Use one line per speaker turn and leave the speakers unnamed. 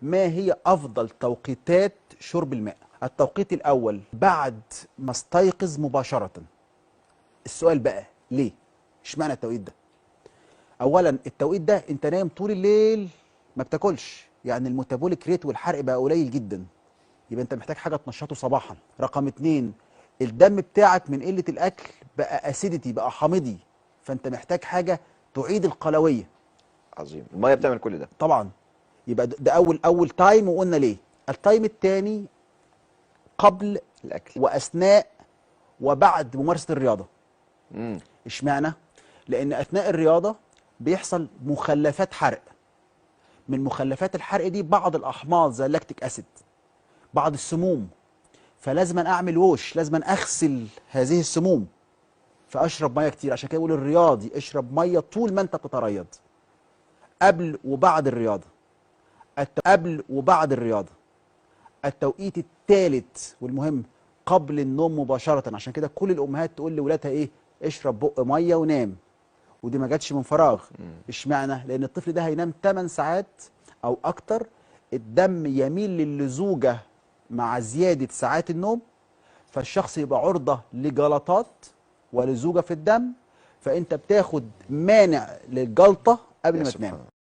ما هي افضل توقيتات شرب الماء؟ التوقيت الاول بعد ما استيقظ مباشره. السؤال بقى ليه؟ اشمعنى التوقيت ده؟ اولا التوقيت ده انت نايم طول الليل ما بتاكلش، يعني الميتابوليك ريت والحرق بقى قليل جدا، يبقى انت محتاج حاجه تنشطه صباحا. رقم اتنين، الدم بتاعك من قله الاكل بقى اسيديتي، بقى حامضي، فانت محتاج حاجه تعيد القلويه.
عظيم. الميه بتعمل كل ده.
طبعا. يبقى ده اول تايم، وقلنا ليه. التايم الثاني قبل
الاكل.
واثناء وبعد ممارسه الرياضه.
امم
اشمعنى؟ لان اثناء الرياضه بيحصل مخلفات حرق. من مخلفات الحرق دي بعض الاحماض زي اللاكتيك اسيد، بعض السموم، فلازم اعمل ووش، لازم اغسل هذه السموم، فاشرب ميه كتير. عشان كده بيقول الرياضي اشرب ميه طول ما انت بتتريض، قبل وبعد الرياضه. قبل وبعد الرياضه. التوقيت الثالث والمهم قبل النوم مباشره. عشان كده كل الامهات تقول لاولادها ايه؟ اشرب بق ميه ونام. ودي ما جاتش من فراغ. اشمعنى؟ لان الطفل ده هينام 8 ساعات او اكتر، الدم يميل للزوجه مع زياده ساعات النوم، فالشخص يبقى عرضه لجلطات ولزوجه في الدم، فانت بتاخد مانع للجلطه قبل
يا
ما
سبحان
تنام.
الله.